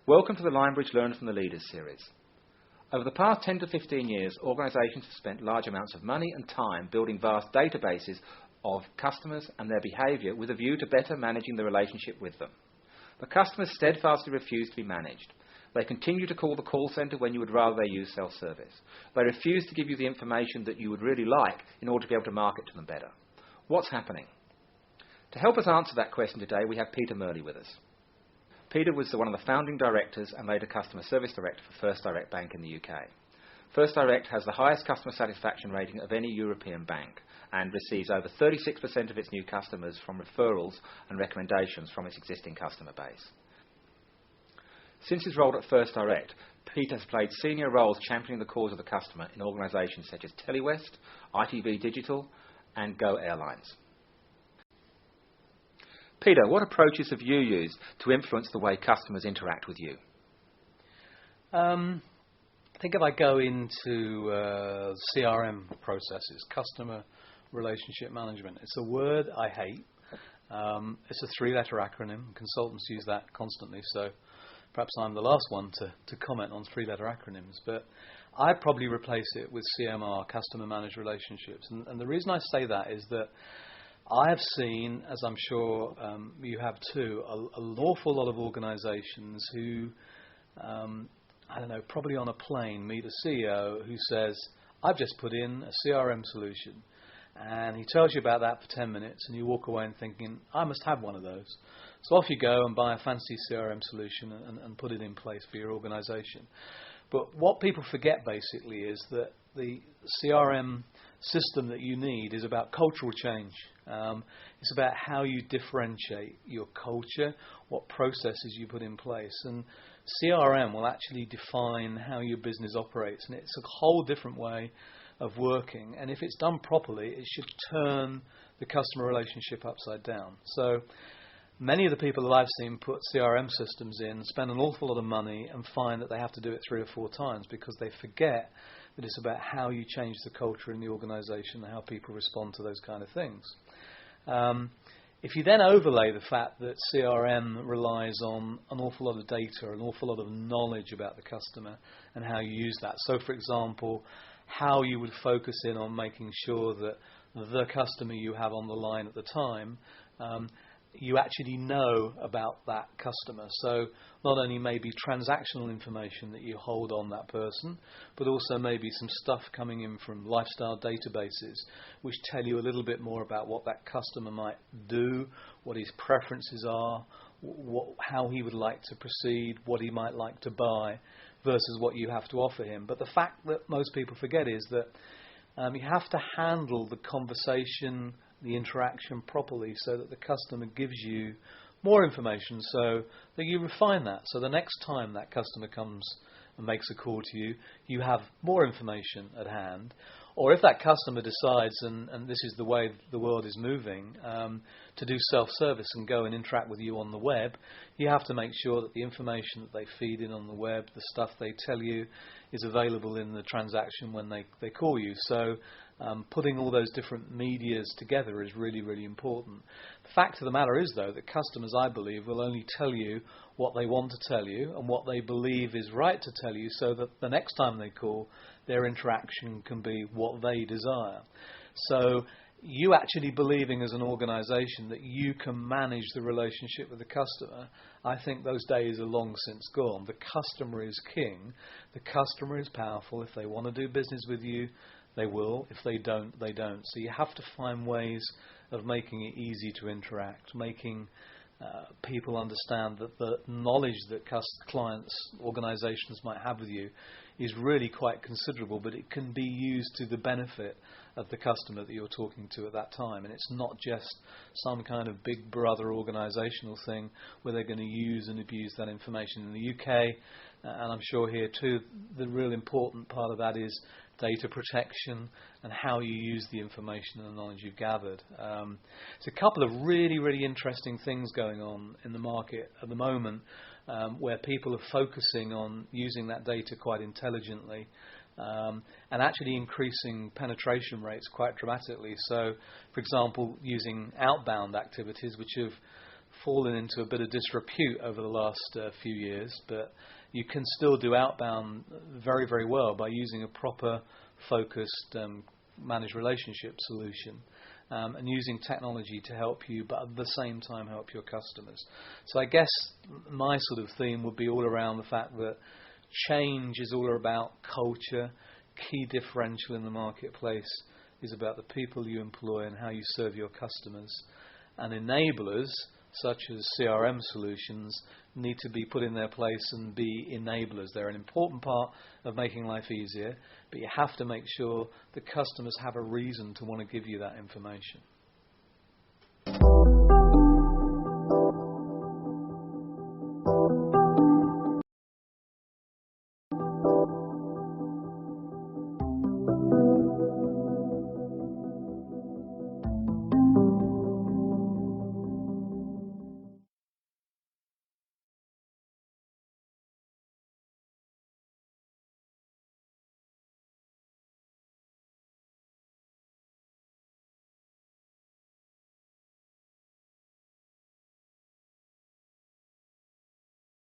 Welcome to the Limebridge Learn from the Leaders series. Over the past 10 to 15 years, organisations have spent large amounts of money and time building vast databases of customers and their behaviour with a view to better managing the relationship with them. But customers steadfastly refuse to be managed. They continue to call the call centre when you would rather they use self-service. They refuse to give you the information that you would really like in order to be able to market to them better. What's happening? To help us answer that question today, we have Peter Murley with us. Peter was one of the founding directors and later customer service director for Firstdirect Bank in the UK. Firstdirect has the highest customer satisfaction rating of any European bank and receives over 36% of its new customers from referrals and recommendations from its existing customer base. Since his role at Firstdirect, Peter has played senior roles championing the cause of the customer in organisations such as Telewest, ITV Digital and Go Airlines. Peter, what approaches have you used to influence the way customers interact with you? I think if I go into CRM processes, customer relationship management, it's a word I hate. It's a three-letter acronym. Consultants use that constantly, so perhaps I'm the last one to comment on three-letter acronyms. But I'd probably replace it with CMR, Customer Managed Relationships. And the reason I say that is that I have seen, as I'm sure you have too, an awful lot of organisations who, probably on a plane meet a CEO who says, I've just put in a CRM solution. And he tells you about that for 10 minutes and you walk away and thinking, I must have one of those. So off you go and buy a fancy CRM solution and put it in place for your organisation. But what people forget basically is that the CRM system that you need is about cultural change. It's about how you differentiate your culture, what processes you put in place. And CRM will actually define how your business operates. And it's a whole different way of working. And if it's done properly, it should turn the customer relationship upside down. So many of the people that I've seen put CRM systems in spend an awful lot of money and find that they have to do it 3 or 4 times because they forget that it's about how you change the culture in the organisation and how people respond to those kind of things. If you then overlay the fact that CRM relies on an awful lot of data, an awful lot of knowledge about the customer and how you use that. So, for example, how you would focus in on making sure that the customer you have on the line at the time, you actually know about that customer. So not only maybe transactional information that you hold on that person, but also maybe some stuff coming in from lifestyle databases which tell you a little bit more about what that customer might do, what his preferences are, how he would like to proceed, what he might like to buy versus what you have to offer him. But the fact that most people forget is that you have to handle the conversation, the interaction properly so that the customer gives you more information so that you refine that. So the next time that customer comes and makes a call to you, you have more information at hand. Or if that customer decides, and this is the way the world is moving, to do self-service and go and interact with you on the web, you have to make sure that the information that they feed in on the web, the stuff they tell you, is available in the transaction when they call you. So putting all those different medias together is really, really important. The fact of the matter is, though, that customers, I believe, will only tell you what they want to tell you and what they believe is right to tell you so that the next time they call, their interaction can be what they desire. So you actually believing as an organisation that you can manage the relationship with the customer, I think those days are long since gone. The customer is king. The customer is powerful. If they want to do business with you, they will. If they don't, they don't. So you have to find ways of making it easy to interact, making people understand that the knowledge that clients, organisations might have with you is really quite considerable, but it can be used to the benefit of the customer that you're talking to at that time. And it's not just some kind of big brother organisational thing where they're going to use and abuse that information. In the UK, and I'm sure here too, the real important part of that is data protection and how you use the information and the knowledge you've gathered. There's a couple of really, really interesting things going on in the market at the moment where people are focusing on using that data quite intelligently and actually increasing penetration rates quite dramatically. So, for example, using outbound activities which have fallen into a bit of disrepute over the last few years, but you can still do outbound very, very well by using a proper, focused, managed relationship solution. And using technology to help you, but at the same time help your customers. So I guess my sort of theme would be all around the fact that change is all about culture. Key differential in the marketplace is about the people you employ and how you serve your customers. And enablers, such as CRM solutions, need to be put in their place and be enablers. They're an important part of making life easier, but you have to make sure the customers have a reason to want to give you that information.